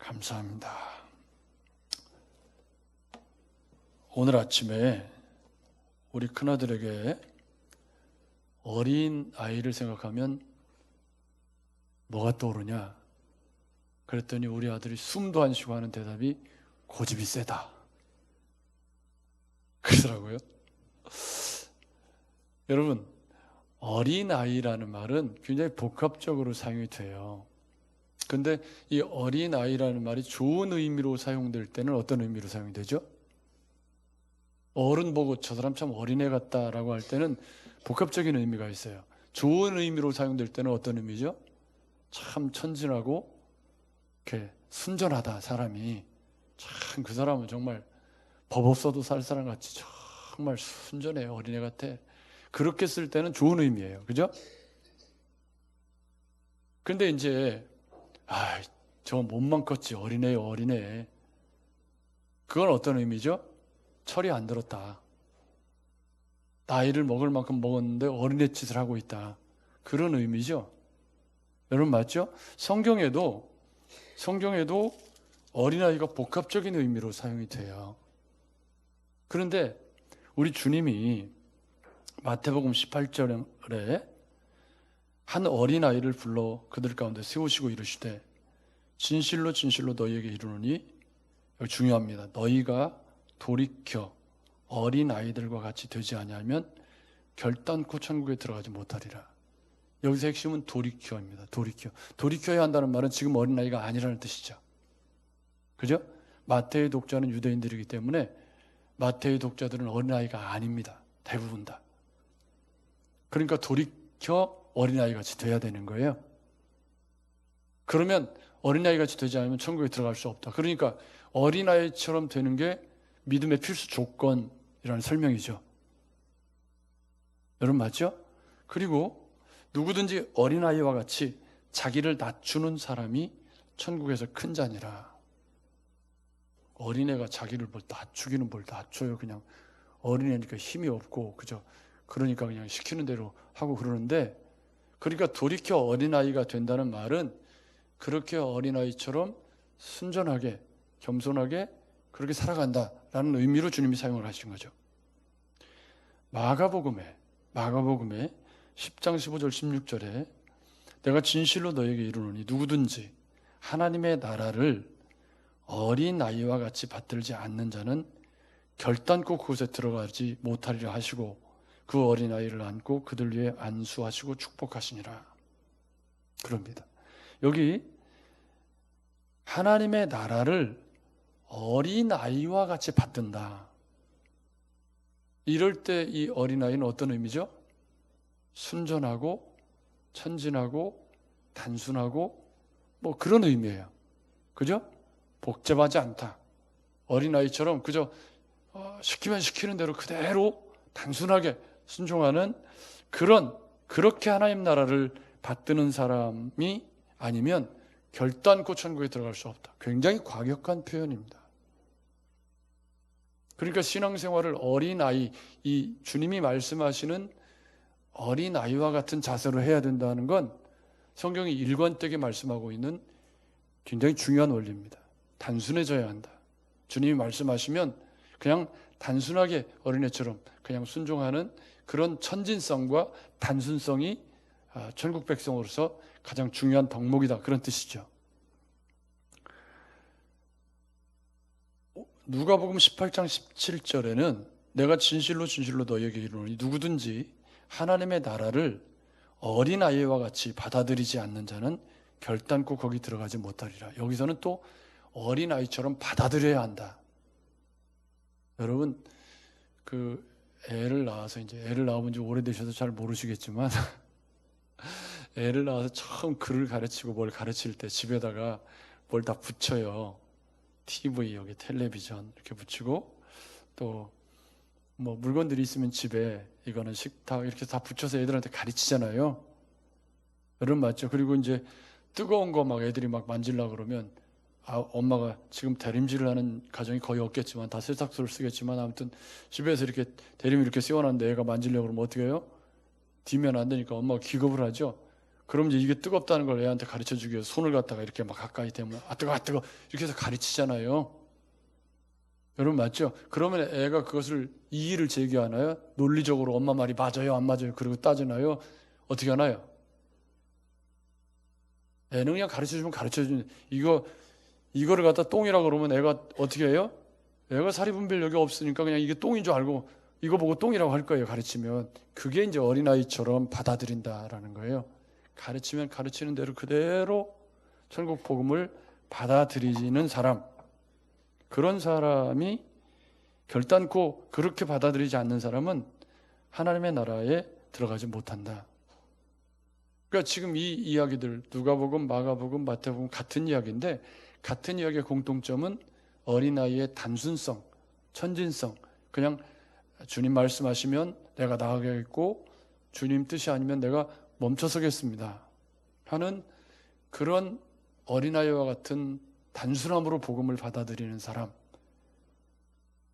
감사합니다. 오늘 아침에 우리 큰아들에게 어린 아이를 생각하면 뭐가 떠오르냐? 그랬더니 우리 아들이 숨도 안 쉬고 하는 대답이 고집이 세다. 그러더라고요. 여러분, 어린 아이라는 말은 굉장히 복합적으로 사용이 돼요. 근데 이 어린 아이라는 말이 좋은 의미로 사용될 때는 어떤 의미로 사용이 되죠? 어른 보고 저 사람 참 어린애 같다라고 할 때는 복합적인 의미가 있어요. 좋은 의미로 사용될 때는 어떤 의미죠? 참 천진하고 이렇게 순전하다. 사람이 참 그 사람은 정말 법 없어도 살 사람 같이 정말 순전해, 어린애 같아. 그렇게 쓸 때는 좋은 의미예요. 그죠? 근데 이제 저 몸만 컸지, 어린애요, 어린애. 그건 어떤 의미죠? 철이 안 들었다. 나이를 먹을 만큼 먹었는데 어린애 짓을 하고 있다. 그런 의미죠. 여러분 맞죠? 성경에도 어린아이가 복합적인 의미로 사용이 돼요. 그런데 우리 주님이 마태복음 18절에 한 어린아이를 불러 그들 가운데 세우시고 이르시되 진실로 진실로 너희에게 이르노니, 여기 중요합니다. 너희가 돌이켜 어린아이들과 같이 되지 아니하면 결단코 천국에 들어가지 못하리라. 여기서 핵심은 돌이켜입니다. 돌이켜야 한다는 말은 지금 어린아이가 아니라는 뜻이죠. 그죠? 마태의 독자는 유대인들이기 때문에 마태의 독자들은 어린아이가 아닙니다. 대부분 다. 그러니까 돌이켜 어린아이 같이 돼야 되는 거예요. 그러면 어린아이 같이 되지 않으면 천국에 들어갈 수 없다. 그러니까 어린아이처럼 되는 게 믿음의 필수 조건이라는 설명이죠. 여러분 맞죠? 그리고 누구든지 어린아이와 같이 자기를 낮추는 사람이 천국에서 큰 자니라. 어린애가 자기를 낮추기는 뭘 낮춰요. 그냥 어린애니까 힘이 없고, 그죠? 그러니까 그냥 시키는 대로 하고 그러는데, 그러니까 돌이켜 어린아이가 된다는 말은 그렇게 어린아이처럼 순전하게, 겸손하게 그렇게 살아간다라는 의미로 주님이 사용을 하신 거죠. 마가복음에 10장 15절 16절에 내가 진실로 너에게 이르노니 누구든지 하나님의 나라를 어린아이와 같이 받들지 않는 자는 결단코 그곳에 들어가지 못하리라 하시고 그 어린아이를 안고 그들 위에 안수하시고 축복하시니라. 그럽니다. 여기 하나님의 나라를 어린아이와 같이 받든다. 이럴 때 이 어린아이는 어떤 의미죠? 순전하고 천진하고 단순하고 뭐 그런 의미예요. 그죠? 복잡하지 않다. 어린아이처럼 그저 시키면 시키는 대로 그대로 단순하게 순종하는 그렇게 하나님 나라를 받드는 사람이 아니면 결단코 천국에 들어갈 수 없다. 굉장히 과격한 표현입니다. 그러니까 신앙생활을 어린아이, 이 주님이 말씀하시는 어린아이와 같은 자세로 해야 된다는 건 성경이 일관되게 말씀하고 있는 굉장히 중요한 원리입니다. 단순해져야 한다. 주님이 말씀하시면 그냥 단순하게 어린애처럼 그냥 순종하는 그런 천진성과 단순성이 천국 백성으로서 가장 중요한 덕목이다. 그런 뜻이죠. 누가복음 18장 17절에는 내가 진실로 진실로 너희에게 이르노니 누구든지 하나님의 나라를 어린아이와 같이 받아들이지 않는 자는 결단코 거기 들어가지 못하리라. 여기서는 또 어린아이처럼 받아들여야 한다. 여러분 그 애를 낳아서 이제 애를 낳아본 지 오래되셔서 잘 모르시겠지만 애를 낳아서 처음 글을 가르치고 뭘 가르칠 때 집에다가 뭘 다 붙여요. TV, 여기 텔레비전 이렇게 붙이고 또 뭐 물건들이 있으면 집에 이거는 식탁 이렇게 다 붙여서 애들한테 가르치잖아요. 여러분 맞죠? 그리고 이제 뜨거운 거 막 애들이 막 만지려고 그러면 엄마가 지금 대림질을 하는 가정이 거의 없겠지만 다 세탁소를 쓰겠지만 아무튼 집에서 이렇게 대림을 이렇게 씌워놨는데 애가 만지려고 그러면 어떻게 해요? 뒤면 안 되니까 엄마가 기겁을 하죠. 그럼 이제 이게 뜨겁다는 걸 애한테 가르쳐 주기 위해서 손을 갖다가 이렇게 막 가까이 대면 아 뜨거 아 뜨거 이렇게 해서 가르치잖아요. 여러분 맞죠? 그러면 애가 그것을 이의를 제기하나요? 논리적으로 엄마 말이 맞아요 안 맞아요 그리고 따지나요? 어떻게 하나요? 애는 그냥 가르쳐주면 가르쳐주는 이거를 갖다 똥이라고 그러면 애가 어떻게 해요? 애가 사리분별력이 없으니까 그냥 이게 똥인 줄 알고 이거 보고 똥이라고 할 거예요. 가르치면. 그게 이제 어린아이처럼 받아들인다라는 거예요. 가르치면 가르치는 대로 그대로 천국 복음을 받아들이는 사람, 그런 사람이 결단코 그렇게 받아들이지 않는 사람은 하나님의 나라에 들어가지 못한다. 그러니까 지금 이 이야기들 누가복음, 마가복음, 마태복음 같은 이야기인데 같은 이야기의 공통점은 어린아이의 단순성, 천진성, 그냥 주님 말씀하시면 내가 나가겠고 주님 뜻이 아니면 내가 멈춰서겠습니다 하는 그런 어린아이와 같은 단순함으로 복음을 받아들이는 사람,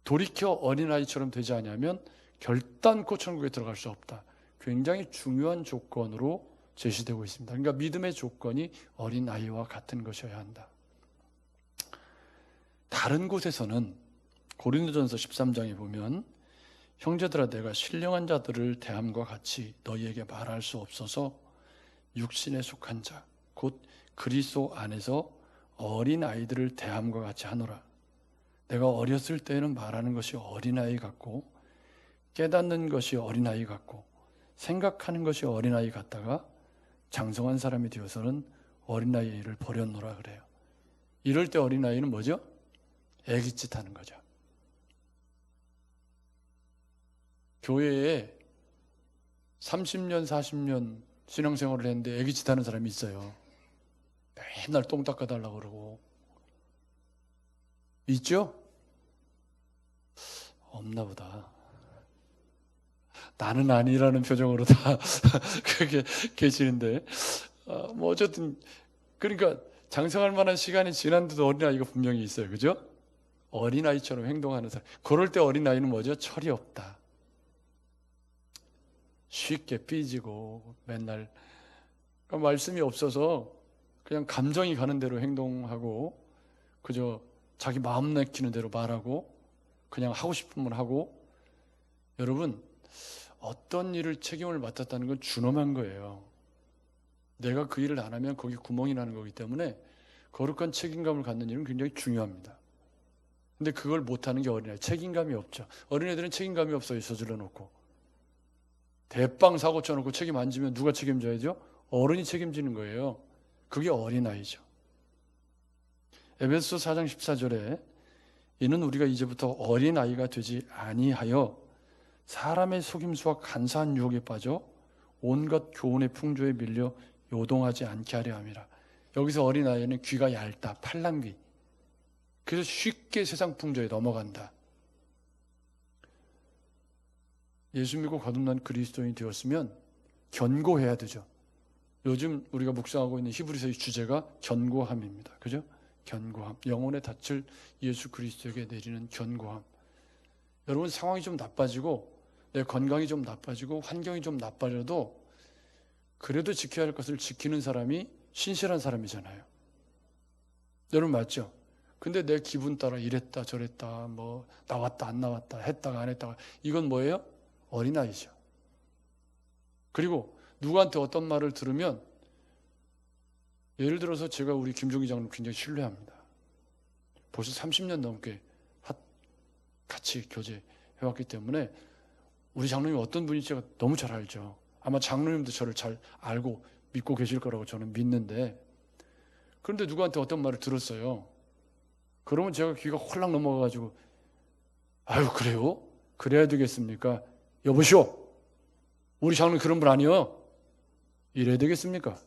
돌이켜 어린아이처럼 되지 않으면 결단코 천국에 들어갈 수 없다. 굉장히 중요한 조건으로 제시되고 있습니다. 그러니까 믿음의 조건이 어린아이와 같은 것이어야 한다. 다른 곳에서는 고린도전서 13장에 보면 형제들아 내가 신령한 자들을 대함과 같이 너희에게 말할 수 없어서 육신에 속한 자 곧 그리스도 안에서 어린아이들을 대함과 같이 하노라. 내가 어렸을 때에는 말하는 것이 어린아이 같고 깨닫는 것이 어린아이 같고 생각하는 것이 어린아이 같다가 장성한 사람이 되어서는 어린아이의 일을 버렸노라 그래요. 이럴 때 어린아이는 뭐죠? 애기짓 하는 거죠. 교회에 30년, 40년 신앙생활을 했는데 애기짓 하는 사람이 있어요. 맨날 똥 닦아달라고 그러고. 있죠? 없나 보다. 나는 아니라는 표정으로 다 그렇게 계시는데 뭐 어쨌든 그러니까 장성할 만한 시간이 지난데도 어린아이가 분명히 있어요. 그죠? 어린아이처럼 행동하는 사람. 그럴 때 어린아이는 뭐죠? 철이 없다. 쉽게 삐지고 맨날 그러니까 말씀이 없어서 그냥 감정이 가는 대로 행동하고 그저 자기 마음 내키는 대로 말하고 그냥 하고 싶으면 하고. 여러분 어떤 일을 책임을 맡았다는 건 준엄한 거예요. 내가 그 일을 안 하면 거기 구멍이 나는 거기 때문에 거룩한 책임감을 갖는 일은 굉장히 중요합니다. 근데 그걸 못하는 게 어린아이. 책임감이 없죠. 어린애들은 책임감이 없어요. 저질러 놓고 대빵 사고 쳐놓고 책임 안 지면 누가 책임져야죠? 어른이 책임지는 거예요. 그게 어린아이죠. 에베소서 4장 14절에 이는 우리가 이제부터 어린아이가 되지 아니하여 사람의 속임수와 간사한 유혹에 빠져 온갖 교훈의 풍조에 밀려 요동하지 않게 하려 함이라. 여기서 어린아이는 귀가 얇다. 팔랑귀. 그래서 쉽게 세상 풍조에 넘어간다. 예수 믿고 거듭난 그리스도인이 되었으면 견고해야 되죠. 요즘 우리가 묵상하고 있는 히브리서의 주제가 견고함입니다. 그죠? 견고함. 영혼에 닻을 예수 그리스도에게 내리는 견고함. 여러분 상황이 좀 나빠지고 내 건강이 좀 나빠지고 환경이 좀 나빠져도 그래도 지켜야 할 것을 지키는 사람이 신실한 사람이잖아요. 여러분 맞죠? 근데 내 기분 따라 이랬다 저랬다 뭐 나왔다 안 나왔다 했다가 안 했다가 이건 뭐예요? 어린아이죠. 그리고 누구한테 어떤 말을 들으면 예를 들어서 제가 우리 김종기 장로를 굉장히 신뢰합니다. 벌써 30년 넘게 같이 교제해왔기 때문에 우리 장로님이 어떤 분인지 제가 너무 잘 알죠. 아마 장로님도 저를 잘 알고 믿고 계실 거라고 저는 믿는데 그런데 누구한테 어떤 말을 들었어요. 그러면 제가 귀가 홀랑 넘어가가지고 아유 그래요? 그래야 되겠습니까? 여보시오 우리 장로님 그런 분 아니요? 이래야 되겠습니까?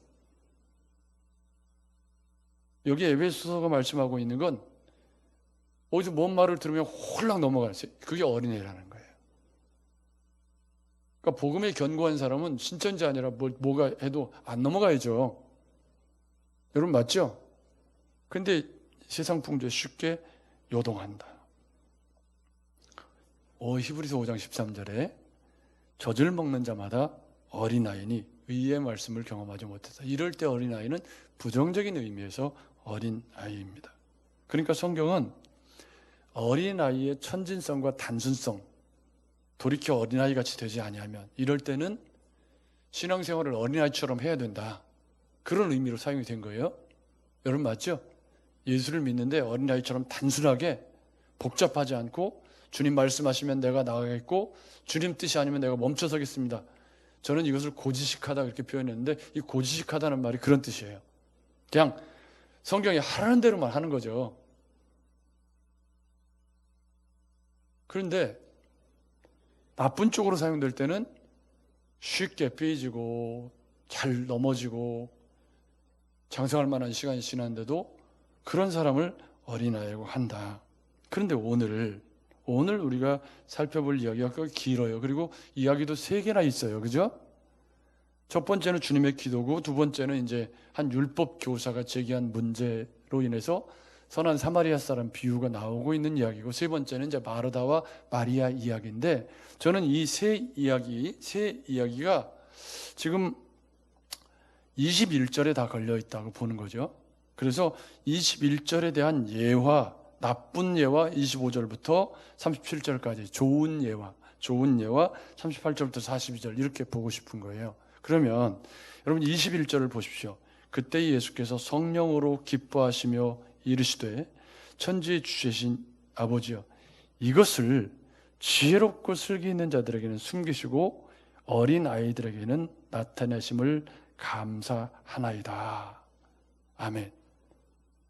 여기 에베소서가 말씀하고 있는 건 어디서 뭔 말을 들으면 홀랑 넘어가요. 그게 어린애라는 거예요. 그러니까 복음에 견고한 사람은 신천지 아니라 뭐가 해도 안 넘어가야죠. 여러분 맞죠? 근데 세상 풍조에 쉽게 요동한다. 히브리서 5장 13절에 젖을 먹는 자마다 어린아이니 의의 말씀을 경험하지 못했다. 이럴 때 어린아이는 부정적인 의미에서 어린아이입니다. 그러니까 성경은 어린아이의 천진성과 단순성, 돌이켜 어린아이같이 되지 아니하면, 이럴 때는 신앙생활을 어린아이처럼 해야 된다, 그런 의미로 사용이 된 거예요. 여러분 맞죠? 예수를 믿는데 어린아이처럼 단순하게 복잡하지 않고, 주님 말씀하시면 내가 나가겠고 주님 뜻이 아니면 내가 멈춰서겠습니다. 저는 이것을 고지식하다 그렇게 표현했는데, 이 고지식하다는 말이 그런 뜻이에요. 그냥 성경이 하라는 대로만 하는 거죠. 그런데 나쁜 쪽으로 사용될 때는 쉽게 삐지고 잘 넘어지고 장성할 만한 시간이 지났는데도 그런 사람을 어린아이라고 한다. 그런데 오늘 우리가 살펴볼 이야기가 길어요. 그리고 이야기도 3개나 있어요. 그죠? 첫 번째는 주님의 기도고, 두 번째는 이제 한 율법 교사가 제기한 문제로 인해서 선한 사마리아 사람 비유가 나오고 있는 이야기고, 세 번째는 이제 마르다와 마리아 이야기인데, 저는 이 세 이야기가 지금 21절에 다 걸려 있다고 보는 거죠. 그래서 21절에 대한 예화, 나쁜 예화 25절부터 37절까지 좋은 예화 38절부터 42절 이렇게 보고 싶은 거예요. 그러면 여러분 21절을 보십시오. 그때 예수께서 성령으로 기뻐하시며 이르시되 천지의 주제신 아버지여, 이것을 지혜롭고 슬기 있는 자들에게는 숨기시고 어린 아이들에게는 나타내심을 감사하나이다. 아멘.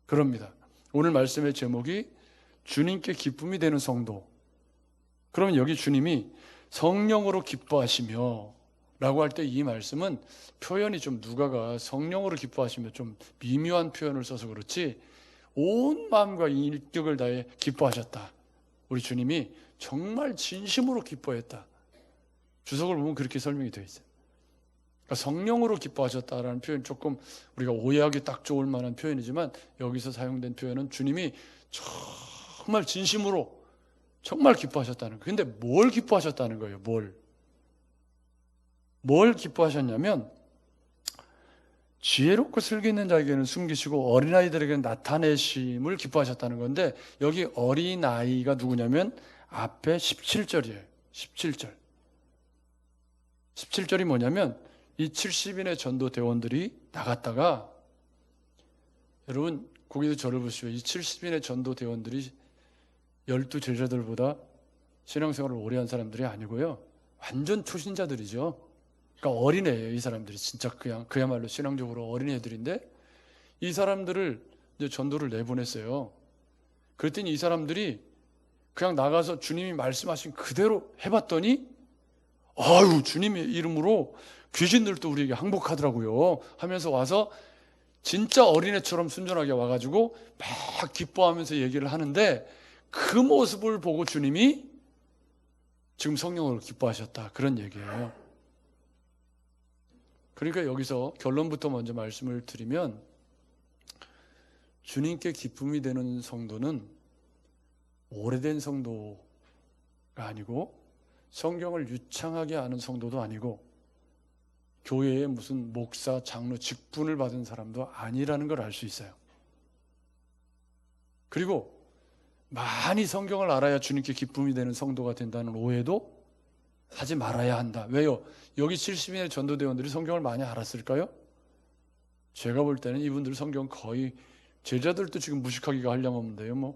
그럽니다. 오늘 말씀의 제목이 주님께 기쁨이 되는 성도. 그러면 여기 주님이 성령으로 기뻐하시며 라고 할 때 이 말씀은 표현이 좀, 누가가 성령으로 기뻐하시며 좀 미묘한 표현을 써서 그렇지 온 마음과 인격을 다해 기뻐하셨다. 우리 주님이 정말 진심으로 기뻐했다. 주석을 보면 그렇게 설명이 되어 있어요. 그러니까 성령으로 기뻐하셨다라는 표현, 조금 우리가 오해하기 딱 좋을 만한 표현이지만, 여기서 사용된 표현은 주님이 정말 진심으로 정말 기뻐하셨다는 거예요. 근데 뭘 기뻐하셨다는 거예요? 뭘 기뻐하셨냐면, 지혜롭고 슬기 있는 자에게는 숨기시고 어린아이들에게는 나타내심을 기뻐하셨다는 건데, 여기 어린아이가 누구냐면 앞에 17절이에요. 17절이 뭐냐면, 이 70인의 전도대원들이 나갔다가, 여러분 거기도 저를 보시오. 이 70인의 전도대원들이 12제자들보다 신앙생활을 오래 한 사람들이 아니고요, 완전 초신자들이죠. 그러니까 어린애예요. 이 사람들이 진짜 그야말로 신앙적으로 어린애들인데, 이 사람들을 이제 전도를 내보냈어요. 그랬더니 이 사람들이 그냥 나가서 주님이 말씀하신 그대로 해봤더니, 아유, 주님의 이름으로 귀신들도 우리에게 항복하더라고요 하면서 와서 진짜 어린애처럼 순전하게 와가지고 막 기뻐하면서 얘기를 하는데, 그 모습을 보고 주님이 지금 성령으로 기뻐하셨다, 그런 얘기예요. 그러니까 여기서 결론부터 먼저 말씀을 드리면, 주님께 기쁨이 되는 성도는 오래된 성도가 아니고, 성경을 유창하게 아는 성도도 아니고, 교회에 무슨 목사, 장로, 직분을 받은 사람도 아니라는 걸 알 수 있어요. 그리고 많이 성경을 알아야 주님께 기쁨이 되는 성도가 된다는 오해도 하지 말아야 한다. 왜요? 여기 70인의 전도대원들이 성경을 많이 알았을까요? 제가 볼 때는 이분들 성경 거의, 제자들도 지금 무식하기가 한량없는데요.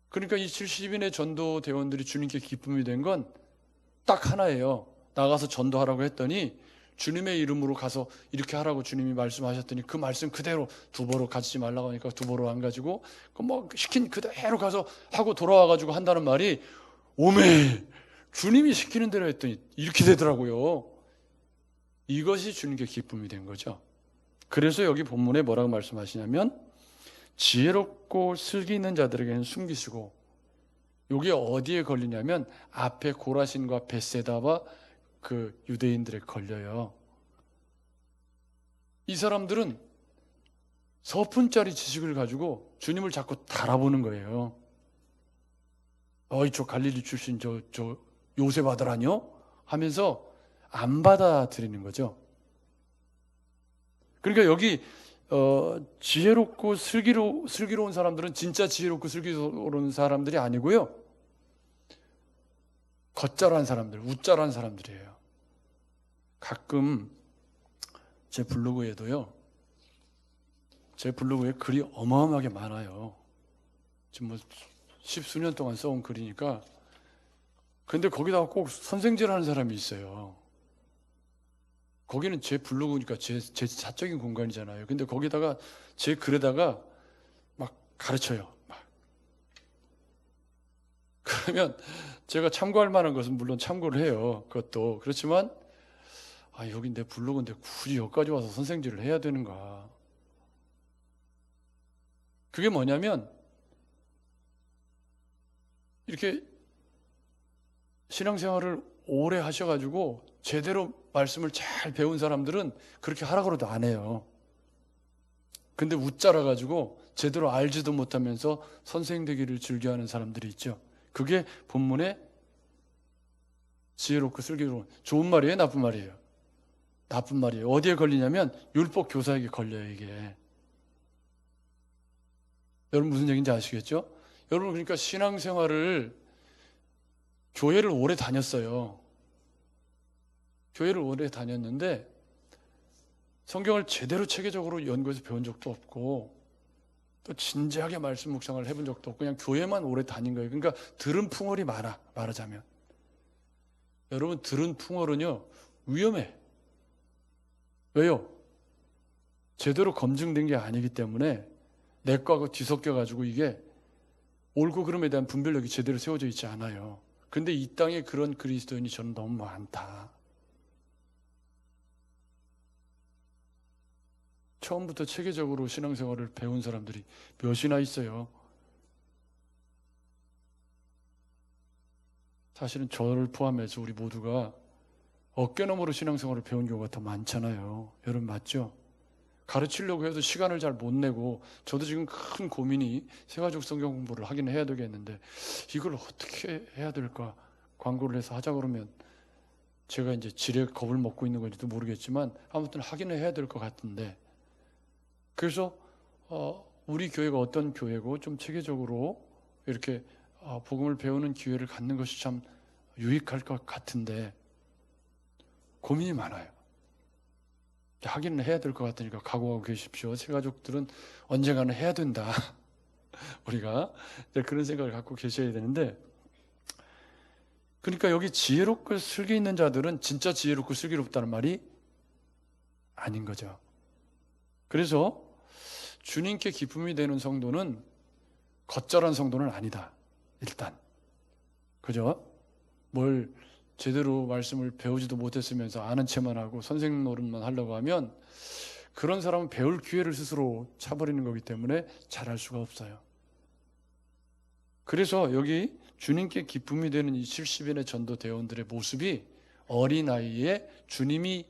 그러니까 이 70인의 전도대원들이 주님께 기쁨이 된 건 딱 하나예요. 나가서 전도하라고 했더니, 주님의 이름으로 가서 이렇게 하라고 주님이 말씀하셨더니 그 말씀 그대로, 두보로 가지지 말라고 하니까 두보로 안 가지고, 시킨 그대로 가서 하고 돌아와가지고 한다는 말이, 오메, 주님이 시키는 대로 했더니 이렇게 되더라고요. 이것이 주님께 기쁨이 된 거죠. 그래서 여기 본문에 뭐라고 말씀하시냐면, 지혜롭고 슬기 있는 자들에게는 숨기시고, 이게 어디에 걸리냐면 앞에 고라신과 벳세다와 그 유대인들에 걸려요. 이 사람들은 서푼짜리 지식을 가지고 주님을 자꾸 달아보는 거예요. 이쪽 갈릴리 출신 저 요셉 아들 아니요? 하면서 안 받아들이는 거죠. 그러니까 여기 지혜롭고 슬기로운 사람들은 진짜 지혜롭고 슬기로운 사람들이 아니고요, 겉잘한 사람들, 웃잘한 사람들이에요. 가끔 제 블로그에도요, 제 블로그에 글이 어마어마하게 많아요. 지금 뭐 십수년 동안 써온 글이니까. 근데 거기다가 꼭 선생질하는 사람이 있어요. 거기는 제 블로그니까 제 사적인 공간이잖아요. 근데 거기다가 제 글에다가 막 가르쳐요. 막. 그러면 제가 참고할 만한 것은 물론 참고를 해요. 그것도. 그렇지만 여기 내 블로그인데 굳이 여기까지 와서 선생질을 해야 되는가. 그게 뭐냐면 이렇게 신앙생활을 오래 하셔가지고 제대로 말씀을 잘 배운 사람들은 그렇게 하라고 해도 안 해요. 근데 웃자라가지고 제대로 알지도 못하면서 선생 되기를 즐겨하는 사람들이 있죠. 그게 본문의 지혜롭고 슬기로운, 좋은 말이에요, 나쁜 말이에요? 나쁜 말이에요. 어디에 걸리냐면 율법 교사에게 걸려요, 이게. 여러분 무슨 얘기인지 아시겠죠? 여러분 그러니까 신앙생활을, 교회를 오래 다녔어요. 교회를 오래 다녔는데 성경을 제대로 체계적으로 연구해서 배운 적도 없고, 또 진지하게 말씀 묵상을 해본 적도 없고, 그냥 교회만 오래 다닌 거예요. 그러니까 들은 풍월이 많아, 말하자면. 여러분 들은 풍월은요 위험해. 왜요? 제대로 검증된 게 아니기 때문에 내 거하고 뒤섞여가지고 이게 옳고 그름에 대한 분별력이 제대로 세워져 있지 않아요. 근데 이 땅에 그런 그리스도인이 저는 너무 많다. 처음부터 체계적으로 신앙생활을 배운 사람들이 몇이나 있어요. 사실은 저를 포함해서 우리 모두가 어깨너머로 신앙생활을 배운 경우가 더 많잖아요. 여러분 맞죠? 가르치려고 해도 시간을 잘 못 내고, 저도 지금 큰 고민이 세가족 성경 공부를 하긴 해야 되겠는데 이걸 어떻게 해야 될까. 광고를 해서 하자 그러면 제가 이제 지레 겁을 먹고 있는 건지도 모르겠지만 아무튼 하긴 해야 될 것 같은데, 그래서 우리 교회가 어떤 교회고 좀 체계적으로 이렇게 복음을 배우는 기회를 갖는 것이 참 유익할 것 같은데 고민이 많아요. 하기는 해야 될 것 같으니까 각오하고 계십시오. 새가족들은 언젠가는 해야 된다. 우리가 그런 생각을 갖고 계셔야 되는데, 그러니까 여기 지혜롭고 슬기 있는 자들은 진짜 지혜롭고 슬기롭다는 말이 아닌 거죠. 그래서 주님께 기쁨이 되는 성도는 겉절한 성도는 아니다. 일단. 그죠? 뭘 제대로 말씀을 배우지도 못했으면서 아는 체만 하고 선생 노릇만 하려고 하면 그런 사람은 배울 기회를 스스로 차버리는 거기 때문에 잘할 수가 없어요. 그래서 여기 주님께 기쁨이 되는 이 70인의 전도 대원들의 모습이 어린아이의, 주님이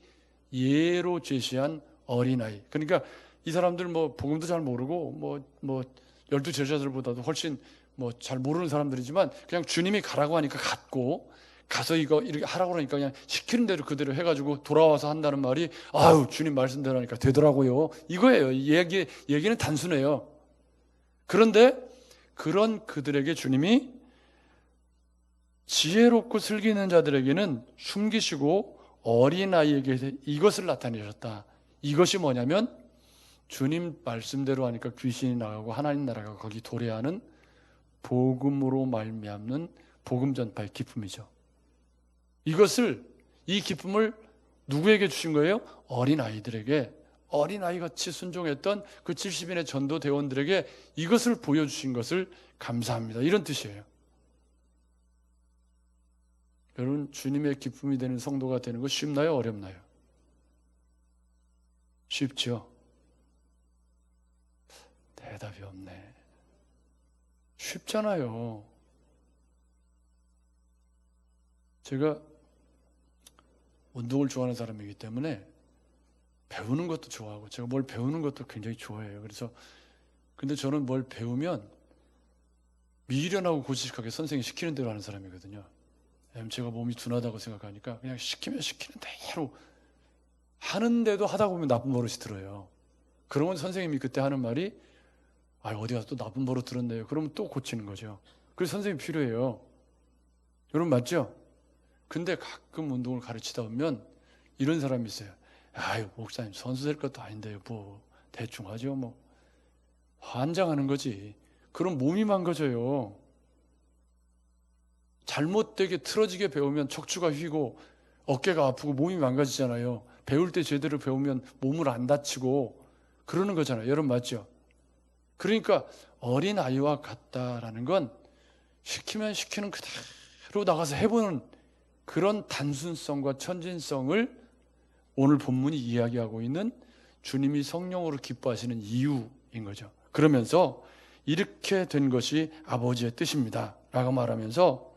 예로 제시한 어린아이. 그러니까 이 사람들 뭐 복음도 잘 모르고 뭐 12제자들보다도 훨씬 뭐 잘 모르는 사람들이지만 그냥 주님이 가라고 하니까 갔고, 가서 이거 이렇게 하라고 하니까 그냥 시키는 대로 그대로 해가지고 돌아와서 한다는 말이, 아유 주님 말씀대로 하니까 되더라고요, 이거예요. 얘기는 단순해요. 그런데 그런 그들에게 주님이 지혜롭고 슬기 있는 자들에게는 숨기시고 어린아이에게 이것을 나타내셨다. 이것이 뭐냐면 주님 말씀대로 하니까 귀신이 나가고 하나님 나라가 거기 도래하는 복음으로 말미암는 복음 전파의 기쁨이죠. 이 기쁨을 누구에게 주신 거예요? 어린아이들에게, 어린아이같이 순종했던 그 70인의 전도 대원들에게 이것을 보여주신 것을 감사합니다. 이런 뜻이에요. 여러분 주님의 기쁨이 되는 성도가 되는 거 쉽나요? 어렵나요? 쉽죠? 대답이 없네. 쉽잖아요. 제가 운동을 좋아하는 사람이기 때문에 배우는 것도 좋아하고 제가 뭘 배우는 것도 굉장히 좋아해요. 근데 저는 뭘 배우면 미련하고 고지식하게 선생님이 시키는 대로 하는 사람이거든요. 제가 몸이 둔하다고 생각하니까 그냥 시키면 시키는 대로 하는데도 하다 보면 나쁜 버릇이 들어요. 그러면 선생님이 그때 하는 말이 어디 가서 또 나쁜 버릇 들었네요. 그러면 또 고치는 거죠. 그래서 선생님이 필요해요. 여러분 맞죠? 근데 가끔 운동을 가르치다 보면 이런 사람이 있어요. 목사님 선수 될 것도 아닌데요. 뭐 대충 하죠. 뭐 환장하는 거지. 그럼 몸이 망가져요. 잘못되게 틀어지게 배우면 척추가 휘고 어깨가 아프고 몸이 망가지잖아요. 배울 때 제대로 배우면 몸을 안 다치고 그러는 거잖아요. 여러분 맞죠? 그러니까 어린 아이와 같다라는 건 시키면 시키는 그대로 나가서 해보는 그런 단순성과 천진성을 오늘 본문이 이야기하고 있는 주님이 성령으로 기뻐하시는 이유인 거죠. 그러면서 이렇게 된 것이 아버지의 뜻입니다 라고 말하면서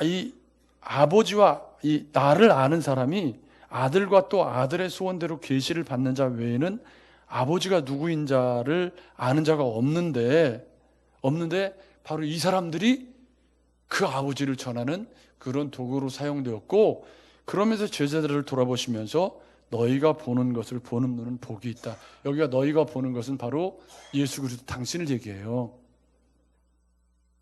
이 아버지와 이 나를 아는 사람이 아들과 또 아들의 소원대로 계시를 받는 자 외에는 아버지가 누구인 자를 아는 자가 없는데 바로 이 사람들이 그 아버지를 전하는 그런 도구로 사용되었고, 그러면서 제자들을 돌아보시면서 너희가 보는 것을 보는 눈은 복이 있다. 여기가 너희가 보는 것은 바로 예수 그리스도 당신을 얘기해요.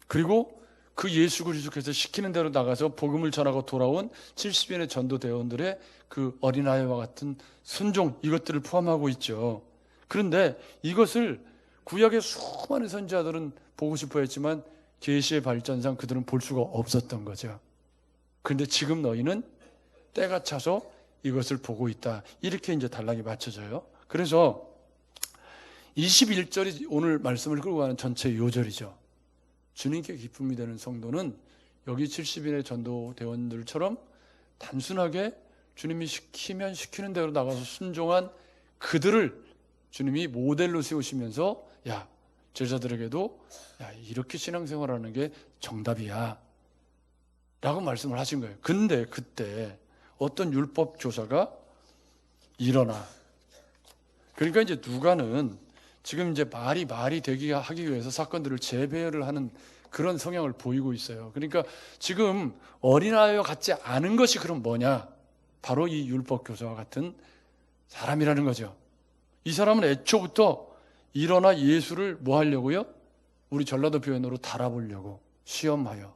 그리고 그 예수 그리스도께서 시키는 대로 나가서 복음을 전하고 돌아온 70인의 전도대원들의 그 어린아이와 같은 순종, 이것들을 포함하고 있죠. 그런데 이것을 구약의 수많은 선지자들은 보고 싶어 했지만 계시의 발전상 그들은 볼 수가 없었던 거죠. 그런데 지금 너희는 때가 차서 이것을 보고 있다. 이렇게 이제 단락이 맞춰져요. 그래서 21절이 오늘 말씀을 끌고 가는 전체 요절이죠. 주님께 기쁨이 되는 성도는 여기 70인의 전도대원들처럼 단순하게 주님이 시키면 시키는 대로 나가서 순종한 그들을 주님이 모델로 세우시면서 제자들에게도 이렇게 신앙생활하는 게 정답이야 라고 말씀을 하신 거예요. 근데 그때 어떤 율법 교사가 일어나, 그러니까 이제 누가는 지금 이제 말이 되게 하기 위해서 사건들을 재배열을 하는 그런 성향을 보이고 있어요. 그러니까 지금 어린아이와 같지 않은 것이 그럼 뭐냐? 바로 이 율법 교사와 같은 사람이라는 거죠. 이 사람은 애초부터 일어나 예수를 뭐 하려고요? 우리 전라도 표현으로 달아보려고, 시험하여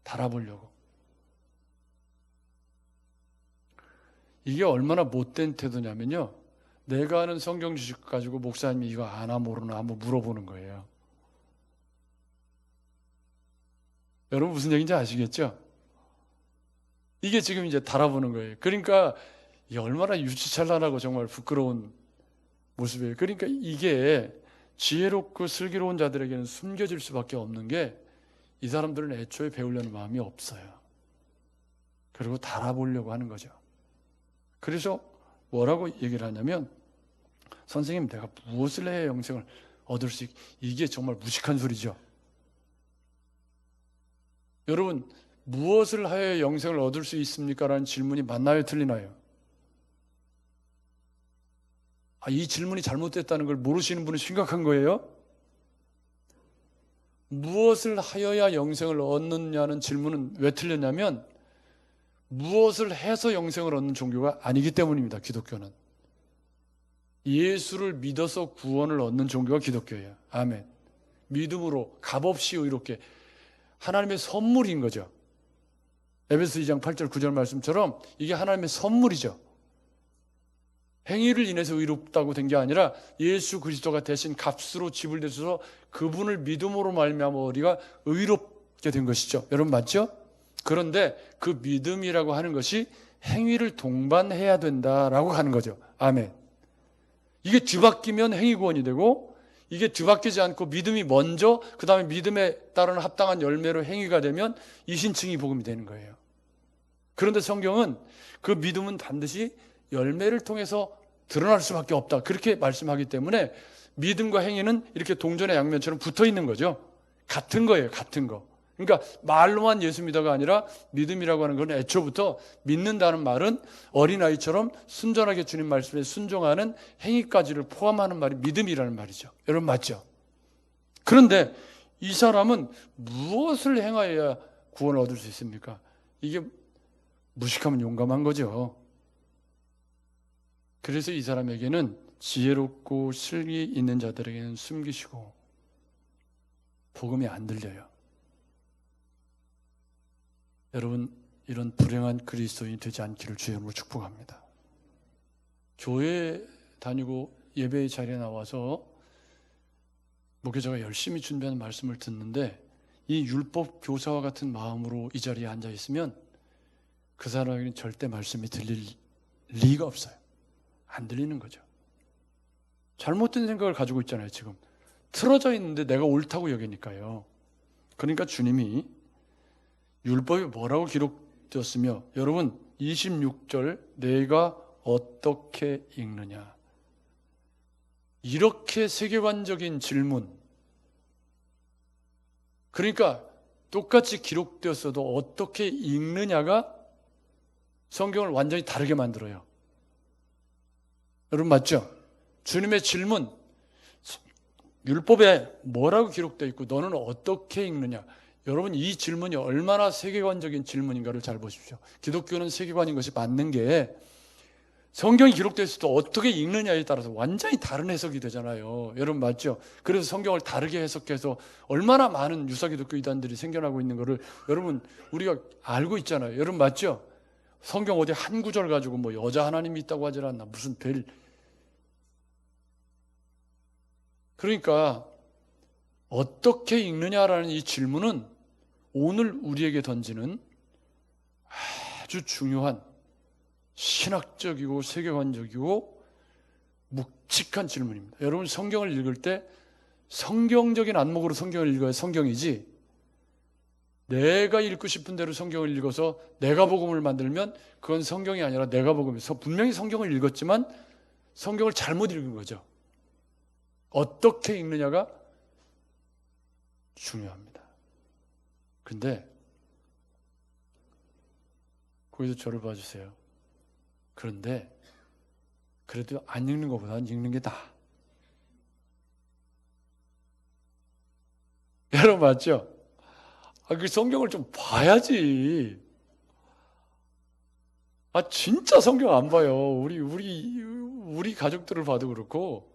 달아보려고. 이게 얼마나 못된 태도냐면요, 내가 아는 성경 지식 가지고 목사님이 이거 아나 모르나 한번 물어보는 거예요. 여러분 무슨 얘기인지 아시겠죠? 이게 지금 이제 달아보는 거예요. 그러니까 이게 얼마나 유치찬란하고 정말 부끄러운 모습이에요. 그러니까 이게 지혜롭고 슬기로운 자들에게는 숨겨질 수밖에 없는 게, 이 사람들은 애초에 배우려는 마음이 없어요. 그리고 달아보려고 하는 거죠. 그래서 뭐라고 얘기를 하냐면, 선생님 내가 무엇을 해야 영생을 얻을 수 이게 정말 무식한 소리죠. 여러분 무엇을 하여 영생을 얻을 수 있습니까? 라는 질문이 맞나요? 틀리나요? 이 질문이 잘못됐다는 걸 모르시는 분은 심각한 거예요. 무엇을 하여야 영생을 얻느냐는 질문은 왜 틀렸냐면, 무엇을 해서 영생을 얻는 종교가 아니기 때문입니다. 기독교는 예수를 믿어서 구원을 얻는 종교가 기독교예요. 아멘. 믿음으로 값없이 의롭게, 하나님의 선물인 거죠. 에베소 2장 8절 9절 말씀처럼 이게 하나님의 선물이죠. 행위를 인해서 의롭다고 된 게 아니라 예수 그리스도가 대신 값으로 지불되셔서 그분을 믿음으로 말미암아 우리가 의롭게 된 것이죠. 여러분 맞죠? 그런데 그 믿음이라고 하는 것이 행위를 동반해야 된다라고 하는 거죠. 아멘. 이게 뒤바뀌면 행위 구원이 되고, 이게 뒤바뀌지 않고 믿음이 먼저 그 다음에 믿음에 따른 합당한 열매로 행위가 되면 이신칭이 복음이 되는 거예요. 그런데 성경은 그 믿음은 반드시 열매를 통해서 드러날 수밖에 없다, 그렇게 말씀하기 때문에 믿음과 행위는 이렇게 동전의 양면처럼 붙어 있는 거죠. 같은 거예요. 같은 거. 그러니까 말로만 예수 믿어가 아니라 믿음이라고 하는 건 애초부터 믿는다는 말은 어린아이처럼 순전하게 주님 말씀에 순종하는 행위까지를 포함하는 말이 믿음이라는 말이죠. 여러분 맞죠? 그런데 이 사람은 무엇을 행하여야 구원을 얻을 수 있습니까? 이게 무식하면 용감한 거죠. 그래서 이 사람에게는 지혜롭고 실리 있는 자들에게는 숨기시고 복음이 안 들려요. 여러분, 이런 불행한 그리스도인이 되지 않기를 주의 이름으로 축복합니다. 교회 다니고 예배의 자리에 나와서 목회자가 열심히 준비하는 말씀을 듣는데 이 율법 교사와 같은 마음으로 이 자리에 앉아 있으면 그 사람에게는 절대 말씀이 들릴 리가 없어요. 안 들리는 거죠. 잘못된 생각을 가지고 있잖아요. 지금 틀어져 있는데 내가 옳다고 여기니까요. 그러니까 주님이 율법이 뭐라고 기록되었으며, 여러분 26절 내가 어떻게 읽느냐, 이렇게 세계관적인 질문. 그러니까 똑같이 기록되었어도 어떻게 읽느냐가 성경을 완전히 다르게 만들어요. 여러분 맞죠? 주님의 질문, 율법에 뭐라고 기록되어 있고 너는 어떻게 읽느냐. 여러분 이 질문이 얼마나 세계관적인 질문인가를 잘 보십시오. 기독교는 세계관인 것이 맞는 게 성경이 기록되어 있어도 어떻게 읽느냐에 따라서 완전히 다른 해석이 되잖아요. 여러분 맞죠? 그래서 성경을 다르게 해석해서 얼마나 많은 유사기독교 이단들이 생겨나고 있는 것을 여러분 우리가 알고 있잖아요. 여러분 맞죠? 성경 어디 한 구절 가지고 뭐 여자 하나님이 있다고 하질 않나 무슨 별. 그러니까 어떻게 읽느냐라는 이 질문은 오늘 우리에게 던지는 아주 중요한 신학적이고 세계관적이고 묵직한 질문입니다. 여러분 성경을 읽을 때 성경적인 안목으로 성경을 읽어야 성경이지, 내가 읽고 싶은 대로 성경을 읽어서 내가 복음을 만들면 그건 성경이 아니라 내가 복음이서 분명히 성경을 읽었지만 성경을 잘못 읽은 거죠. 어떻게 읽느냐가 중요합니다. 근데 거기서 저를 봐주세요. 그런데 그래도 안 읽는 것보다는 읽는 게 나아. 여러분 맞죠? 그 성경을 좀 봐야지. 진짜 성경 안 봐요. 우리 가족들을 봐도 그렇고,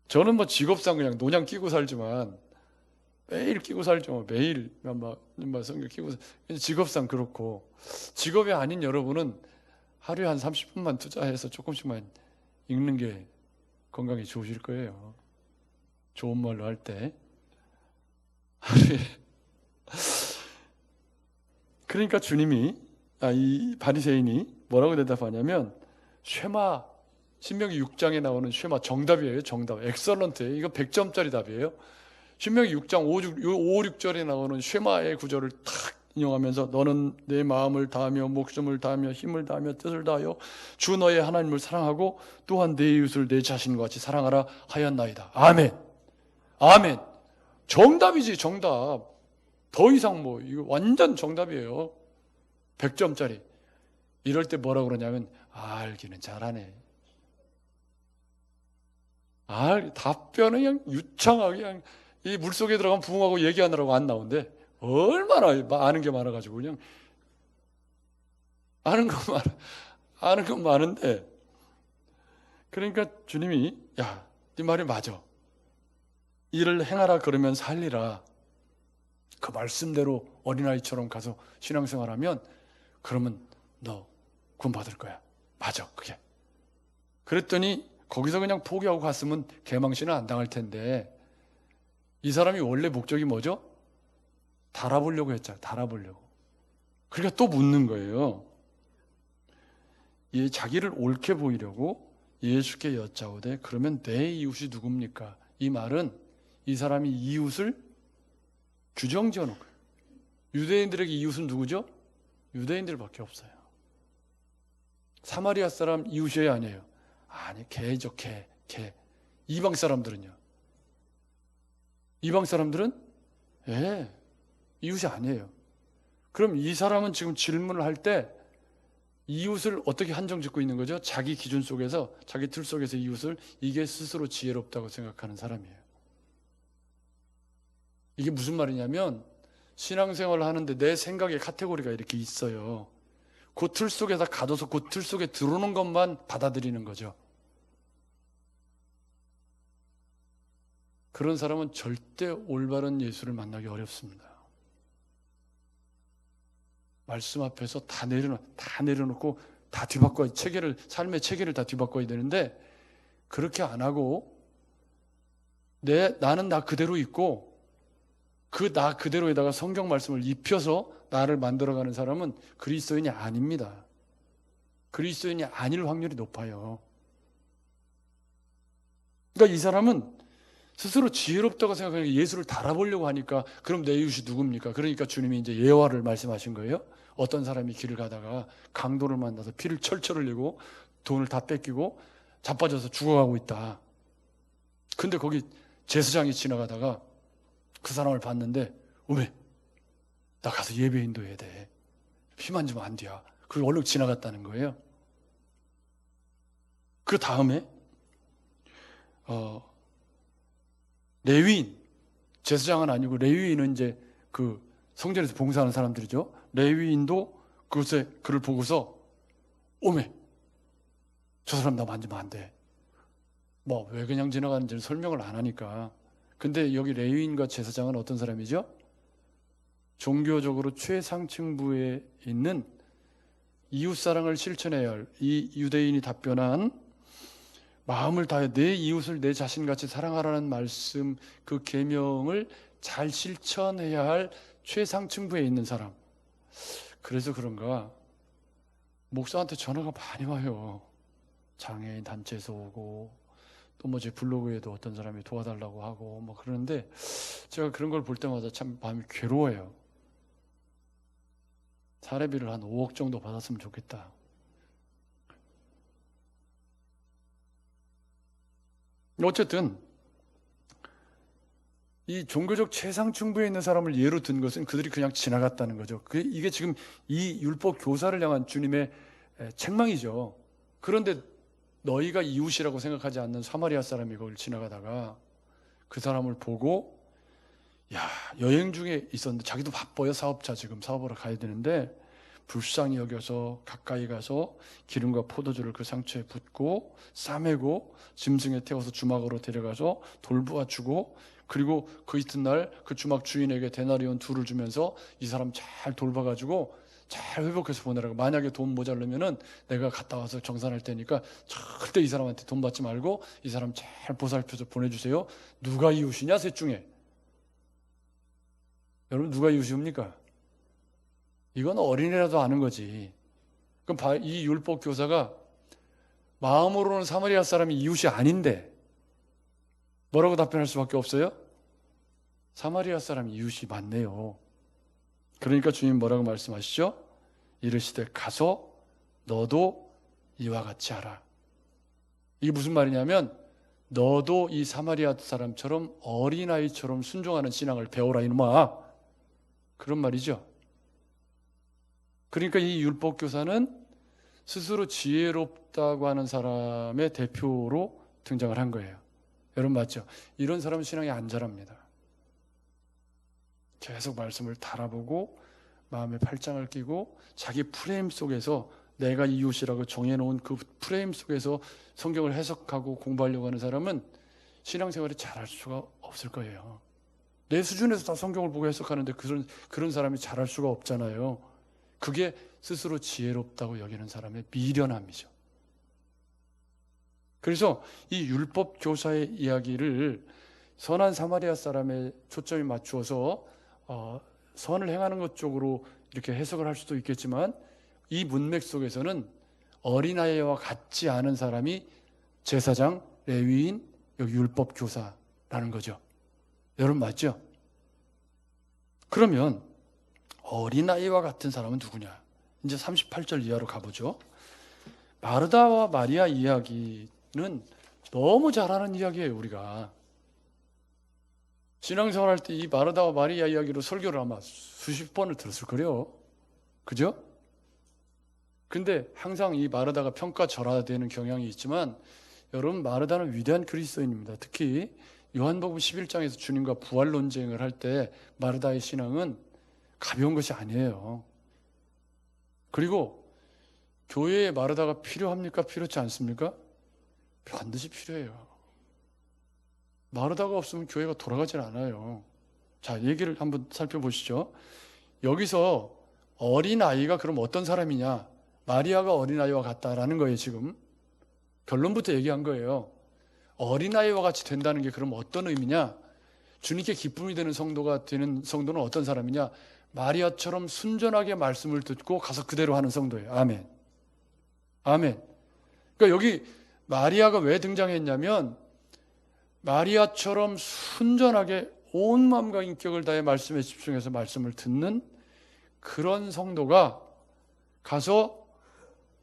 저는 뭐 직업상 그냥 노냥 끼고 살지만 매일 끼고 살죠. 매일 막 성경 끼고 직업상 그렇고, 직업이 아닌 여러분은 하루에 한 30분만 투자해서 조금씩만 읽는 게 건강에 좋으실 거예요. 좋은 말로 할 때 하루에. 그러니까 주님이 이 바리새인이 뭐라고 대답하냐면 쉐마, 신명기 6장에 나오는 쉐마 정답이에요. 정답. 엑설런트예요. 이거 100점짜리 답이에요. 신명기 6장 5, 6절에 나오는 쉐마의 구절을 탁 인용하면서 너는 내 마음을 다하며 목숨을 다하며 힘을 다하며 뜻을 다하여 주 너의 하나님을 사랑하고 또한 내 이웃을 내 자신과 같이 사랑하라 하였나이다. 아멘. 아멘. 정답이지 정답. 더 이상 뭐 이거 완전 정답이에요. 100점짜리. 이럴 때 뭐라고 그러냐면 알기는 잘하네. 답변은 그냥 유창하게 그냥 이 물속에 들어가면 부흥하고 얘기하느라고 안 나오는데 얼마나 아는 게 많아가지고 그냥 아는 건 많은데, 그러니까 주님이 야, 네 말이 맞아. 이를 행하라 그러면 살리라. 그 말씀대로 어린아이처럼 가서 신앙생활하면 그러면 너 구원받을 거야. 맞아 그게. 그랬더니 거기서 그냥 포기하고 갔으면 개망신은 안 당할 텐데, 이 사람이 원래 목적이 뭐죠? 달아보려고 했잖아요. 달아보려고. 그러니까 또 묻는 거예요. 자기를 옳게 보이려고 예수께 여짜오되 그러면 내 이웃이 누굽니까? 이 말은 이 사람이 이웃을 규정지어 놓은 거예요. 유대인들에게 이웃은 누구죠? 유대인들밖에 없어요. 사마리아 사람 이웃이 아니에요. 아니 개죠. 개. 이방 사람들은요? 이방 사람들은 이웃이 아니에요. 그럼 이 사람은 지금 질문을 할 때 이웃을 어떻게 한정 짓고 있는 거죠? 자기 기준 속에서, 자기 틀 속에서 이웃을, 이게 스스로 지혜롭다고 생각하는 사람이에요. 이게 무슨 말이냐면 신앙생활을 하는데 내 생각의 카테고리가 이렇게 있어요. 그 틀 속에다 가둬서 그 틀 속에 들어오는 것만 받아들이는 거죠. 그런 사람은 절대 올바른 예수를 만나기 어렵습니다. 말씀 앞에서 다 내려놓고 다 뒤바꿔야, 삶의 체계를 다 뒤바꿔야 되는데, 그렇게 안 하고 나는 나 그대로 있고 그 나 그대로에다가 성경 말씀을 입혀서 나를 만들어가는 사람은 그리스도인이 아닙니다. 그리스도인이 아닐 확률이 높아요. 그러니까 이 사람은 스스로 지혜롭다고 생각하니까 예수를 달아보려고 하니까, 그럼 내 이웃이 누굽니까? 그러니까 주님이 이제 예화를 말씀하신 거예요. 어떤 사람이 길을 가다가 강도를 만나서 피를 철철 흘리고 돈을 다 뺏기고 자빠져서 죽어가고 있다. 근데 거기 제사장이 지나가다가 그 사람을 봤는데, 어메, 나 가서 예배 인도해야 돼. 피만 주면 안 돼야. 그리고 얼른 지나갔다는 거예요. 그 다음에 레위인, 제사장은 아니고 레위인은 이제 그 성전에서 봉사하는 사람들이죠. 레위인도 그를 보고서, 오메, 저 사람 나 만지면 안 돼. 뭐 왜 그냥 지나가는지는 설명을 안 하니까. 근데 여기 레위인과 제사장은 어떤 사람이죠? 종교적으로 최상층부에 있는 이웃사랑을 실천해야 할, 이 유대인이 답변한 마음을 다해 내 이웃을 내 자신같이 사랑하라는 말씀, 그 계명을 잘 실천해야 할 최상층부에 있는 사람. 그래서 그런가 목사한테 전화가 많이 와요. 장애인 단체에서 오고, 또 뭐 제 블로그에도 어떤 사람이 도와달라고 하고 뭐 그러는데, 제가 그런 걸 볼 때마다 참 마음이 괴로워요. 사례비를 한 5억 정도 받았으면 좋겠다. 어쨌든 이 종교적 최상층부에 있는 사람을 예로 든 것은 그들이 그냥 지나갔다는 거죠. 이게 지금 이 율법 교사를 향한 주님의 책망이죠. 그런데 너희가 이웃이라고 생각하지 않는 사마리아 사람이 거길 지나가다가 그 사람을 보고, 여행 중에 있었는데 자기도 바빠요. 사업자, 지금 사업하러 가야 되는데 불쌍히 여겨서 가까이 가서 기름과 포도주를 그 상처에 붓고 싸매고 짐승에 태워서 주막으로 데려가서 돌보아 주고, 그리고 그 이튿날 그 주막 주인에게 데나리온 2를 주면서 이 사람 잘 돌봐가지고 잘 회복해서 보내라고. 만약에 돈 모자르면은 내가 갔다 와서 정산할 테니까 절대 이 사람한테 돈 받지 말고 이 사람 잘 보살펴서 보내주세요. 누가 이웃이냐? 셋 중에 여러분 누가 이웃입니까? 이건 어린애라도 아는 거지. 그럼 이 율법 교사가 마음으로는 사마리아 사람이 이웃이 아닌데 뭐라고 답변할 수밖에 없어요? 사마리아 사람 이웃이 맞네요. 그러니까 주님 뭐라고 말씀하시죠? 이르시되 가서 너도 이와 같이 하라. 이게 무슨 말이냐면, 너도 이 사마리아 사람처럼 어린아이처럼 순종하는 신앙을 배워라 이놈아. 그런 말이죠. 그러니까 이 율법 교사는 스스로 지혜롭다고 하는 사람의 대표로 등장을 한 거예요. 여러분 맞죠? 이런 사람은 신앙이 안 자랍니다. 계속 말씀을 달아보고 마음에 팔짱을 끼고 자기 프레임 속에서 내가 이웃이라고 정해놓은 그 프레임 속에서 성경을 해석하고 공부하려고 하는 사람은 신앙생활을 잘할 수가 없을 거예요. 내 수준에서 다 성경을 보고 해석하는데 그런 사람이 잘할 수가 없잖아요. 그게 스스로 지혜롭다고 여기는 사람의 미련함이죠. 그래서 이 율법 교사의 이야기를 선한 사마리아 사람의 초점이 맞추어서 선을 행하는 것 쪽으로 이렇게 해석을 할 수도 있겠지만, 이 문맥 속에서는 어린아이와 같지 않은 사람이 제사장, 레위인, 여기 율법 교사라는 거죠. 여러분 맞죠? 그러면 어린아이와 같은 사람은 누구냐? 이제 38절 이하로 가보죠. 마르다와 마리아 이야기는 너무 잘하는 이야기예요. 우리가 신앙생활 할 때 이 마르다와 마리아 이야기로 설교를 아마 수십 번을 들었을 거예요. 그죠? 근데 항상 이 마르다가 평가절하되는 경향이 있지만, 여러분 마르다는 위대한 그리스도인입니다. 특히 요한복음 11장에서 주님과 부활 논쟁을 할 때 마르다의 신앙은 가벼운 것이 아니에요. 그리고 교회에 마르다가 필요합니까? 필요치 않습니까? 반드시 필요해요. 마르다가 없으면 교회가 돌아가질 않아요. 자, 얘기를 한번 살펴보시죠. 여기서 어린아이가 그럼 어떤 사람이냐? 마리아가 어린아이와 같다라는 거예요. 지금 결론부터 얘기한 거예요. 어린아이와 같이 된다는 게 그럼 어떤 의미냐? 주님께 기쁨이 되는 성도가 되는 성도는 어떤 사람이냐? 마리아처럼 순전하게 말씀을 듣고 가서 그대로 하는 성도예요. 아멘. 아멘. 그러니까 여기 마리아가 왜 등장했냐면 마리아처럼 순전하게 온 마음과 인격을 다해 말씀에 집중해서 말씀을 듣는 그런 성도가 가서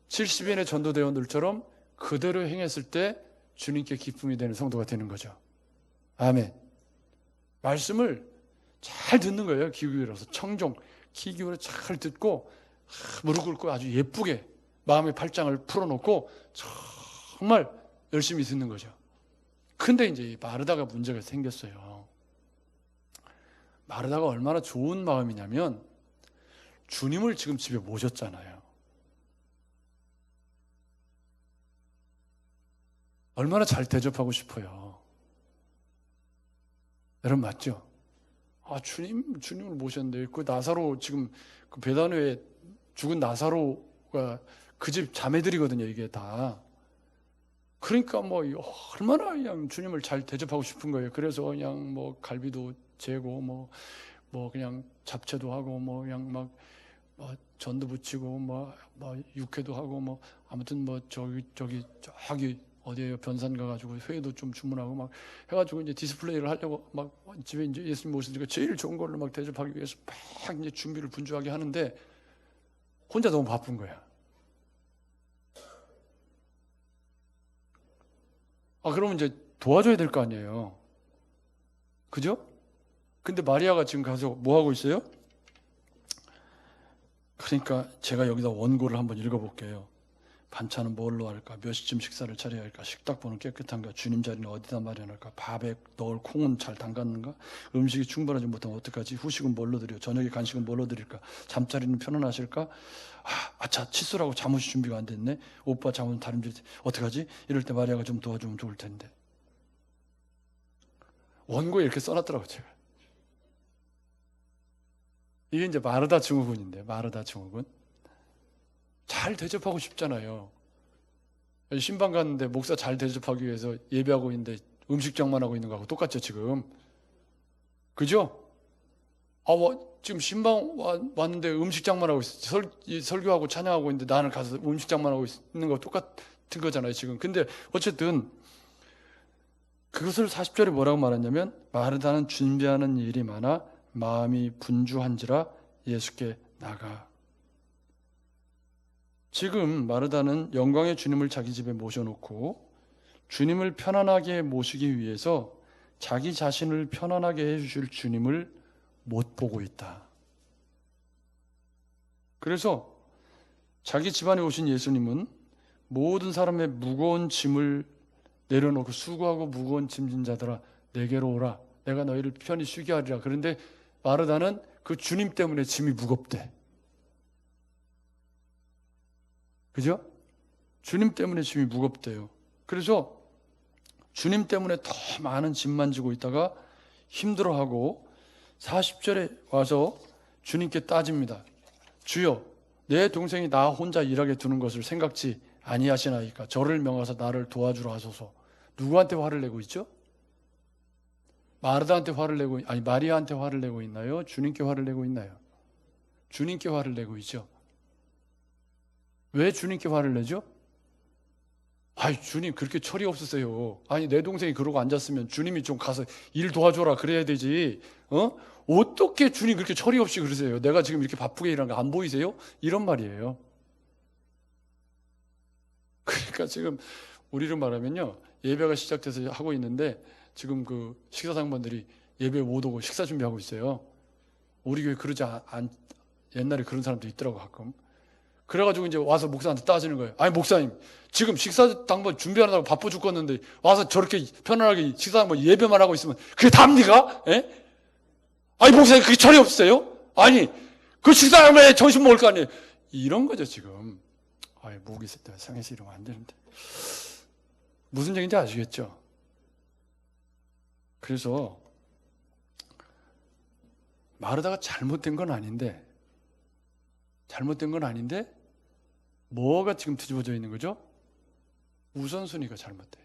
70인의 전도대원들처럼 그대로 행했을 때 주님께 기쁨이 되는 성도가 되는 거죠. 아멘. 말씀을 잘 듣는 거예요. 귀 기울여서 청종, 귀 기울여 잘 듣고 무릎 꿇고 아주 예쁘게 마음의 팔짱을 풀어놓고 정말 열심히 듣는 거죠. 근데 이제 마르다가 문제가 생겼어요. 마르다가 얼마나 좋은 마음이냐면 주님을 지금 집에 모셨잖아요. 얼마나 잘 대접하고 싶어요. 여러분 맞죠? 아, 주님을 모셨는데 그 나사로 지금 그 베다니에 죽은 나사로가 그 집 자매들이거든요, 이게 다. 그러니까 뭐 얼마나 그냥 주님을 잘 대접하고 싶은 거예요. 그래서 그냥 뭐 갈비도 재고 뭐 그냥 잡채도 하고 뭐 그냥 막 전도 붙이고 뭐 육회도 하고 뭐 아무튼 뭐 저기 어디에요 변산 가가지고 회도 좀 주문하고 막 해가지고 이제 디스플레이를 하려고 막 집에 이제 예수님 모시니까 제일 좋은 걸로 막 대접하기 위해서 막 이제 준비를 분주하게 하는데 혼자 너무 바쁜 거야. 아, 그러면 이제 도와줘야 될 거 아니에요. 그죠? 근데 마리아가 지금 가서 뭐 하고 있어요? 그러니까 제가 여기다 원고를 한번 읽어볼게요. 반찬은 뭘로 할까? 몇 시쯤 식사를 차려야 할까? 식탁보는 깨끗한가? 주님 자리는 어디다 마련할까? 밥에 넣을 콩은 잘 담갔는가? 음식이 충분하지 못하면 어떡하지? 후식은 뭘로 드려? 저녁에 간식은 뭘로 드릴까? 잠자리는 편안하실까? 아차, 칫솔하고 잠옷이 준비가 안 됐네. 오빠 잠옷은 다림질 어떡하지? 이럴 때 마리아가 좀 도와주면 좋을 텐데. 원고에 이렇게 써놨더라고요, 제가. 이게 이제 마르다 증후군인데, 마르다 증후군. 잘 대접하고 싶잖아요. 신방 갔는데 목사 잘 대접하기 위해서 예배하고 있는데 음식장만 하고 있는 거하고 똑같죠, 지금. 그죠? 지금 신방 왔는데 음식장만 하고 있어. 설교하고 찬양하고 있는데 나는 가서 음식장만 하고 있는 거 똑같은 거잖아요, 지금. 근데 어쨌든 그것을 40절에 뭐라고 말했냐면 마르다는 준비하는 일이 많아 마음이 분주한지라 예수께 나가. 지금 마르다는 영광의 주님을 자기 집에 모셔놓고 주님을 편안하게 모시기 위해서 자기 자신을 편안하게 해주실 주님을 못 보고 있다. 그래서 자기 집안에 오신 예수님은 모든 사람의 무거운 짐을 내려놓고 수고하고 무거운 짐진 자들아 내게로 오라. 내가 너희를 편히 쉬게 하리라. 그런데 마르다는 그 주님 때문에 짐이 무겁대. 그죠? 주님 때문에 짐이 무겁대요. 그래서 주님 때문에 더 많은 짐만 지고 있다가 힘들어하고 40절에 와서 주님께 따집니다. 주여, 내 동생이 나 혼자 일하게 두는 것을 생각지 아니하시나이까? 저를 명하사 나를 도와주라 하소서. 누구한테 화를 내고 있죠? 마르다한테 화를 내고, 아니 마리아한테 화를 내고 있나요? 주님께 화를 내고 있나요? 주님께 화를 내고 있죠. 왜 주님께 화를 내죠? 아이, 주님 그렇게 철이 없으세요. 아니, 내 동생이 그러고 앉았으면 주님이 좀 가서 일 도와줘라 그래야 되지. 어떻게 주님 그렇게 철이 없이 그러세요? 내가 지금 이렇게 바쁘게 일하는 거 안 보이세요? 이런 말이에요. 그러니까 지금 우리로 말하면요, 예배가 시작돼서 하고 있는데 지금 그 식사상반들이 예배 못 오고 식사 준비하고 있어요. 우리 교회 그러지 옛날에 그런 사람도 있더라고 가끔. 그래가지고 이제 와서 목사한테 따지는 거예요. 아니, 목사님, 지금 식사 당번 준비하느라고 바빠 죽겠는데 와서 저렇게 편안하게 식사 당번 예배만 하고 있으면 그게 답니까? 예? 아니, 목사님 그게 철이 없으세요? 아니, 그 식사 당번에 점심 먹을 거 아니에요? 이런 거죠, 지금. 목이 상해서 이러면 안 되는데. 무슨 얘기인지 아시겠죠? 그래서 마르다가 잘못된 건 아닌데 뭐가 지금 뒤집어져 있는 거죠? 우선순위가 잘못돼.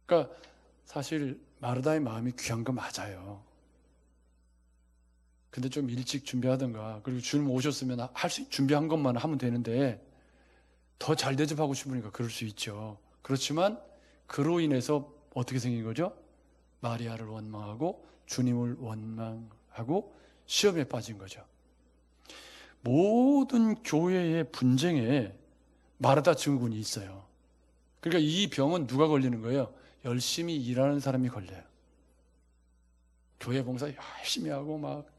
그러니까 사실 마르다의 마음이 귀한 거 맞아요. 근데 좀 일찍 준비하든가, 그리고 주님 오셨으면 준비한 것만 하면 되는데 더 잘 대접하고 싶으니까 그럴 수 있죠. 그렇지만 그로 인해서 어떻게 생긴 거죠? 마리아를 원망하고 주님을 원망하고 시험에 빠진 거죠. 모든 교회의 분쟁에 마르다 증후군이 있어요. 그러니까 이 병은 누가 걸리는 거예요? 열심히 일하는 사람이 걸려요. 교회 봉사 열심히 하고 막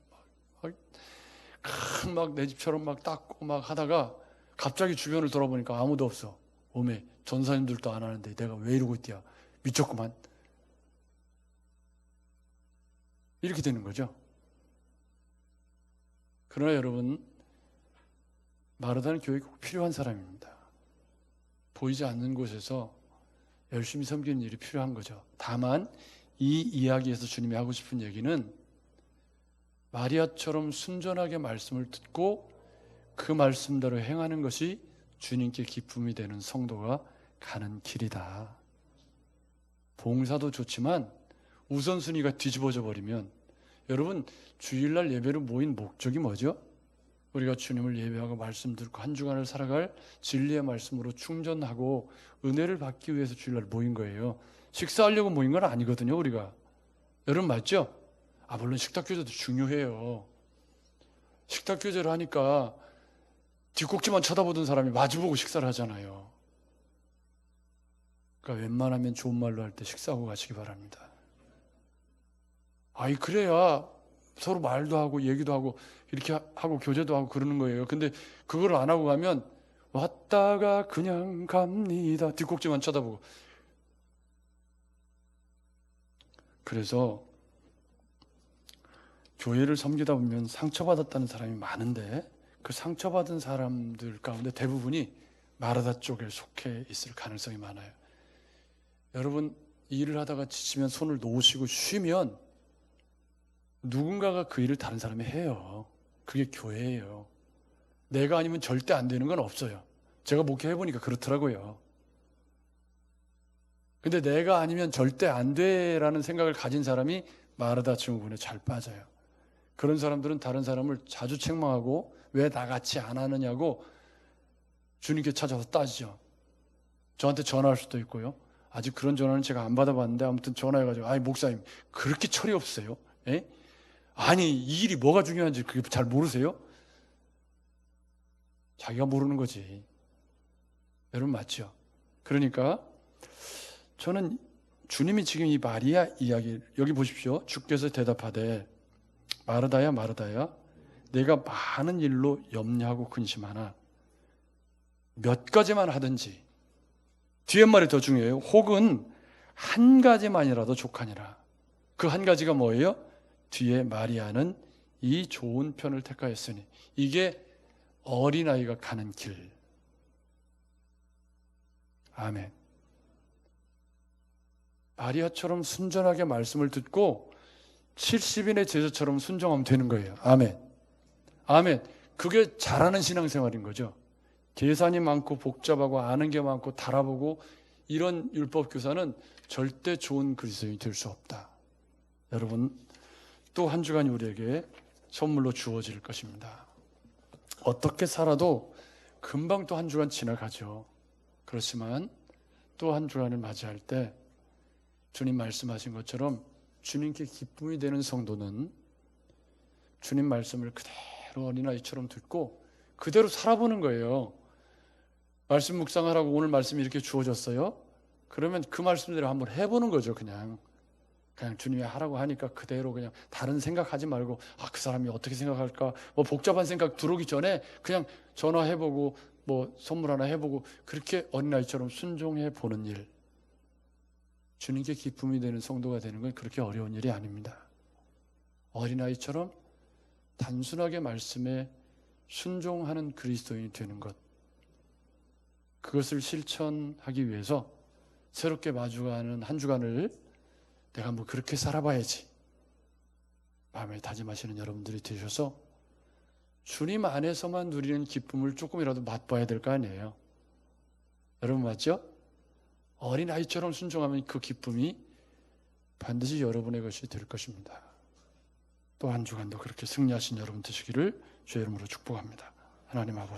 내 집처럼 막 닦고 막 하다가 갑자기 주변을 돌아보니까 아무도 없어. 오메, 전사님들도 안 하는데 내가 왜 이러고 있디야? 미쳤구만. 이렇게 되는 거죠. 그러나 여러분, 마르다는 교회가 꼭 필요한 사람입니다. 보이지 않는 곳에서 열심히 섬기는 일이 필요한 거죠. 다만 이 이야기에서 주님이 하고 싶은 얘기는 마리아처럼 순전하게 말씀을 듣고 그 말씀대로 행하는 것이 주님께 기쁨이 되는 성도가 가는 길이다. 봉사도 좋지만 우선순위가 뒤집어져 버리면, 여러분, 주일날 예배로 모인 목적이 뭐죠? 우리가 주님을 예배하고 말씀 듣고 한 주간을 살아갈 진리의 말씀으로 충전하고 은혜를 받기 위해서 주일날 모인 거예요. 식사하려고 모인 건 아니거든요, 우리가. 여러분 맞죠? 물론 식탁교제도 중요해요. 식탁교제를 하니까 뒷꼭지만 쳐다보던 사람이 마주보고 식사를 하잖아요. 그러니까 웬만하면 좋은 말로 할 때 식사하고 가시기 바랍니다. 그래야 서로 말도 하고 얘기도 하고 이렇게 하고 교제도 하고 그러는 거예요. 근데 그걸 안 하고 가면 왔다가 그냥 갑니다. 뒷꼭지만 쳐다보고. 그래서 교회를 섬기다 보면 상처받았다는 사람이 많은데 그 상처받은 사람들 가운데 대부분이 마르다 쪽에 속해 있을 가능성이 많아요. 여러분, 일을 하다가 지치면 손을 놓으시고 쉬면 누군가가 그 일을 다른 사람이 해요. 그게 교회예요. 내가 아니면 절대 안 되는 건 없어요. 제가 목회해보니까 그렇더라고요. 근데 내가 아니면 절대 안 돼라는 생각을 가진 사람이 마르다 증후군에 잘 빠져요. 그런 사람들은 다른 사람을 자주 책망하고 왜 나같이 안 하느냐고 주님께 찾아서 따지죠. 저한테 전화할 수도 있고요. 아직 그런 전화는 제가 안 받아봤는데 아무튼 전화해가지고 목사님 그렇게 철이 없어요? 에? 아니 이 일이 뭐가 중요한지 그게 잘 모르세요? 자기가 모르는 거지. 여러분 맞죠? 그러니까 저는 주님이 지금 이 마리아 이야기 여기 보십시오. 주께서 대답하되 마르다야 마르다야 내가 많은 일로 염려하고 근심하나 몇 가지만 하든지, 뒤에 말이 더 중요해요. 혹은 한 가지만이라도 족하니라. 그 한 가지가 뭐예요? 뒤에 마리아는 이 좋은 편을 택하였으니, 이게 어린아이가 가는 길. 아멘. 마리아처럼 순전하게 말씀을 듣고 70인의 제자처럼 순종하면 되는 거예요. 아멘. 아멘. 그게 잘하는 신앙생활인 거죠. 계산이 많고 복잡하고 아는 게 많고 달아보고 이런 율법 교사는 절대 좋은 그리스도인이 될 수 없다. 여러분, 또 한 주간이 우리에게 선물로 주어질 것입니다. 어떻게 살아도 금방 또 한 주간 지나가죠. 그렇지만 또 한 주간을 맞이할 때 주님 말씀하신 것처럼 주님께 기쁨이 되는 성도는 주님 말씀을 그대로 어린아이처럼 듣고 그대로 살아보는 거예요. 말씀 묵상하라고 오늘 말씀이 이렇게 주어졌어요. 그러면 그 말씀대로 한번 해보는 거죠. 그냥 주님이 하라고 하니까 그대로 그냥 다른 생각하지 말고 그 사람이 어떻게 생각할까 복잡한 생각 들어오기 전에 그냥 전화해보고 선물 하나 해보고 그렇게 어린아이처럼 순종해 보는 일. 주님께 기쁨이 되는 성도가 되는 건 그렇게 어려운 일이 아닙니다. 어린아이처럼 단순하게 말씀에 순종하는 그리스도인이 되는 것, 그것을 실천하기 위해서 새롭게 마주하는 한 주간을 내가 뭐 그렇게 살아봐야지 마음에 다짐하시는 여러분들이 되셔서 주님 안에서만 누리는 기쁨을 조금이라도 맛봐야 될 거 아니에요. 여러분 맞죠? 어린아이처럼 순종하면 그 기쁨이 반드시 여러분의 것이 될 것입니다. 또 한 주간도 그렇게 승리하신 여러분 되시기를 주의 이름으로 축복합니다. 하나님 아버지,